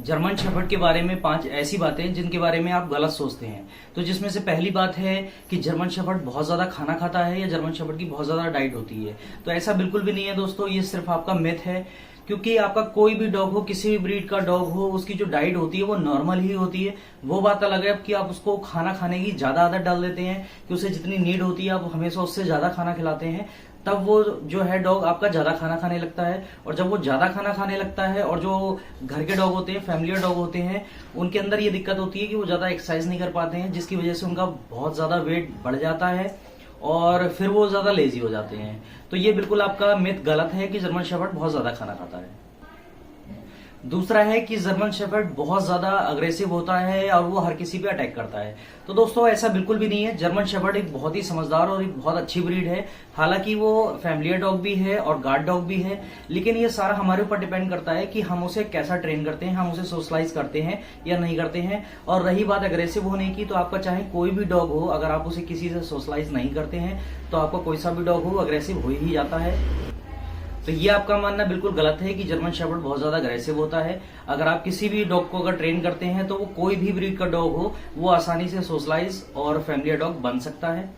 German shepherd के बारे में 5 ऐसी बातें जिनके बारे में आप गलत सोचते हैं। तो जिसमें से पहली बात है कि जर्मन शेफर्ड बहुत ज्यादा खाना खाता है या जर्मन शेफर्ड की बहुत ज्यादा डाइट होती है। तो ऐसा बिल्कुल भी नहीं है दोस्तों, ये सिर्फ आपका मिथ है। क्योंकि आपका कोई भी डॉग हो, किसी भी ब्रीड का डॉग हो, उसकी जो डाइट होती है वो नॉर्मल ही होती है। वो बात अलग है कि आप उसको खाना खाने की ज्यादा आदत डाल देते हैं कि उसे जितनी नीड होती है आप हमेशा उससे ज्यादा खाना खिलाते हैं, तब वो जो है डॉग आपका ज्यादा खाना खाने लगता है। और जब वो ज्यादा खाना खाने लगता है, और जो घर के डॉग होते हैं, फैमिली डॉग होते हैं, उनके अंदर ये दिक्कत होती है कि वो ज्यादा एक्सरसाइज नहीं कर पाते हैं, जिसकी वजह से उनका बहुत ज्यादा वेट बढ़ जाता है और फिर वो ज्यादा लेजी हो जाते हैं। तो ये बिल्कुल आपका मिथ गलत है कि जर्मन शेफर्ड बहुत ज्यादा खाना खाता है। दूसरा है कि जर्मन शेफर्ड बहुत ज्यादा अग्रेसिव होता है और वो हर किसी पे अटैक करता है। तो दोस्तों ऐसा बिल्कुल भी नहीं है। जर्मन शेफर्ड एक बहुत ही समझदार और एक बहुत अच्छी ब्रीड है। हालांकि वो फैमिली डॉग भी है और गार्ड डॉग भी है, लेकिन ये सारा हमारे ऊपर डिपेंड करता है कि हम उसे कैसा ट्रेन करते हैं, हम उसे सोशलाइज करते हैं या नहीं करते हैं। और रही बात अग्रेसिव होने की, तो आपका चाहे कोई भी डॉग हो, अगर आप उसे किसी से सोशलाइज नहीं करते हैं तो आपका कोई सा भी डॉग हो अग्रेसिव हो ही जाता है। तो ये आपका मानना बिल्कुल गलत है कि जर्मन शेफर्ड बहुत ज्यादा अग्रेसिव होता है। अगर आप किसी भी डॉग को अगर ट्रेन करते हैं तो वो कोई भी ब्रीड का डॉग हो, वो आसानी से सोशलाइज और फैमिली डॉग बन सकता है।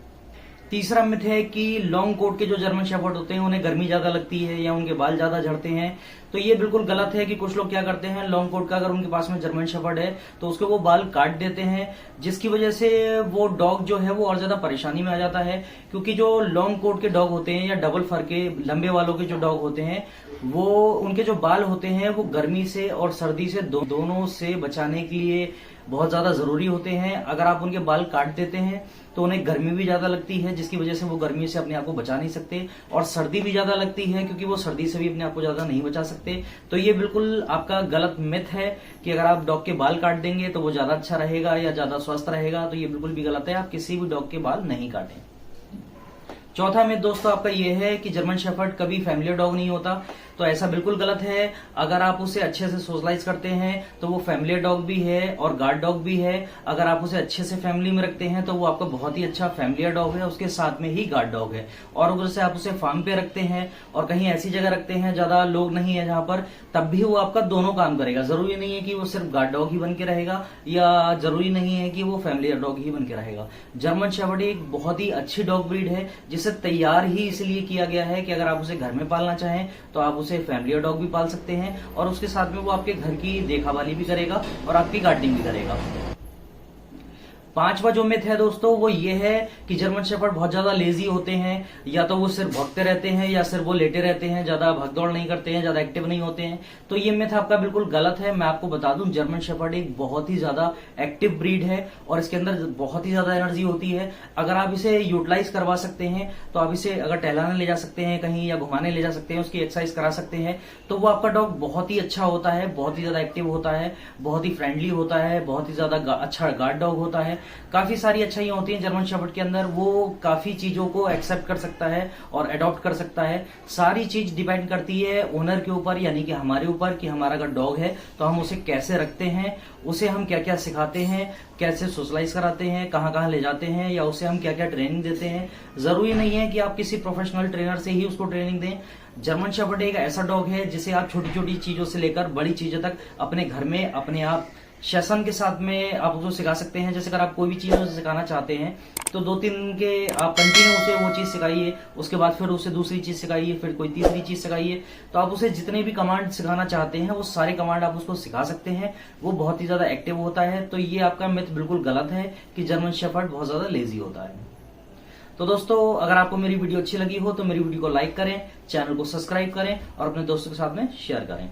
तीसरा मिथ है कि लॉन्ग कोट के जो जर्मन शेफर्ड होते हैं उन्हें गर्मी ज्यादा लगती है या उनके बाल ज्यादा झड़ते हैं। तो ये बिल्कुल गलत है कि कुछ लोग क्या करते हैं, लॉन्ग कोट का अगर उनके पास में जर्मन शेफर्ड है तो उसके वो बाल काट देते हैं, जिसकी वजह से वो डॉग जो है वो और ज्यादा परेशानी में आ जाता है। क्योंकि जो लॉन्ग कोट के डॉग होते हैं या डबल फर के लंबे वालों के जो डॉग होते हैं, वो उनके जो बाल होते हैं वो गर्मी से और सर्दी से दोनों से बचाने के लिए बहुत ज्यादा जरूरी होते हैं। अगर आप उनके बाल काट देते हैं तो उन्हें गर्मी भी ज्यादा लगती है, जिसकी वजह से वो गर्मी से अपने आप को बचा नहीं सकते, और सर्दी भी ज्यादा लगती है क्योंकि वो सर्दी से भी अपने आप को ज्यादा नहीं बचा सकते। तो ये बिल्कुल आपका गलत मिथ है कि अगर आप डॉग के बाल काट देंगे तो वो ज्यादा अच्छा रहेगा या ज्यादा स्वस्थ रहेगा। तो ये बिल्कुल भी गलत है, आप किसी भी डॉग के बाल नहीं काटें। चौथा मिथ दोस्तों आपका ये है कि जर्मन शेफर्ड कभी फैमिली डॉग नहीं होता। तो ऐसा बिल्कुल गलत है। अगर आप उसे अच्छे से सोशलाइज करते हैं तो वो फैमिली डॉग भी है और गार्ड डॉग भी है। अगर आप उसे अच्छे से फैमिली में रखते हैं तो वो आपका बहुत ही अच्छा फैमिली डॉग है, उसके साथ में ही गार्ड डॉग है। और अगर उसे आप उसे फार्म पे रखते हैं और कहीं ऐसी जगह रखते हैं ज्यादा लोग नहीं है जहां पर, तब भी वो आपका दोनों काम करेगा। जरूरी नहीं है कि वो सिर्फ गार्ड डॉग ही बन के रहेगा या जरूरी नहीं है कि वो फैमिली डॉग ही बन के रहेगा। जर्मन शेफर्ड एक बहुत ही अच्छी डॉग ब्रीड है जिसे तैयार ही इसलिए किया गया है कि अगर आप उसे घर में पालना चाहें तो आप उसे फैमिली डॉग भी पाल सकते हैं और उसके साथ में वो आपके घर की देखभाली भी करेगा और आपकी गार्डनिंग भी करेगा। पांचवा जो मिथ है दोस्तों वो ये है कि जर्मन शेफर्ड बहुत ज्यादा लेजी होते हैं, या तो वो सिर्फ भगते रहते हैं या सिर्फ वो लेटे रहते हैं, ज्यादा भगदौड़ नहीं करते हैं, ज्यादा एक्टिव नहीं होते हैं। तो ये मिथ आपका बिल्कुल गलत है। मैं आपको बता दूं, जर्मन शेफर्ड एक बहुत ही ज्यादा एक्टिव ब्रीड है और इसके अंदर बहुत ही ज्यादा एनर्जी होती है। अगर आप इसे यूटिलाइज करवा सकते हैं तो आप इसे अगर टहलाने ले जा सकते हैं कहीं या घुमाने ले जा सकते हैं, उसकी एक्सरसाइज करा सकते हैं, तो वो आपका डॉग बहुत ही अच्छा होता है, बहुत ही ज्यादा एक्टिव होता है, बहुत ही फ्रेंडली होता है, बहुत ही ज्यादा अच्छा गार्ड डॉग होता है। काफी सारी अच्छाइयां होती हैं जर्मन शेफर्ड के अंदर। वो काफी चीजों को एक्सेप्ट कर सकता है और अडॉप्ट कर सकता है। सारी चीज डिपेंड करती है ओनर के ऊपर, यानी कि हमारे ऊपर, कि हमारा अगर डॉग है तो हम उसे कैसे रखते हैं, उसे हम क्या क्या सिखाते हैं, कैसे सोशलाइज कराते हैं, कहाँ कहाँ ले जाते हैं, या उसे हम क्या क्या ट्रेनिंग देते हैं। जरूरी नहीं है कि आप किसी प्रोफेशनल ट्रेनर से ही उसको ट्रेनिंग दें। जर्मन शेफर्ड एक ऐसा डॉग है जिसे आप छोटी छोटी चीजों से लेकर बड़ी चीजों तक अपने घर में अपने आप सेशन के साथ में आप उसको सिखा सकते हैं। जैसे अगर आप कोई भी चीज उसे सिखाना चाहते हैं तो 2-3 दिन के आप कंटिन्यू उसे वो चीज सिखाइए, उसके बाद फिर उसे दूसरी चीज सिखाइए, फिर कोई तीसरी चीज सिखाइए। तो आप उसे जितने भी कमांड सिखाना चाहते हैं वो सारे कमांड आप उसको सिखा सकते हैं। वो बहुत ही ज्यादा एक्टिव होता है। तो ये आपका मिथ बिल्कुल गलत है कि जर्मन शेफर्ड बहुत ज्यादा लेजी होता है। तो दोस्तों अगर आपको मेरी वीडियो अच्छी लगी हो तो मेरी वीडियो को लाइक करें, चैनल को सब्सक्राइब करें और अपने दोस्तों के साथ में शेयर करें।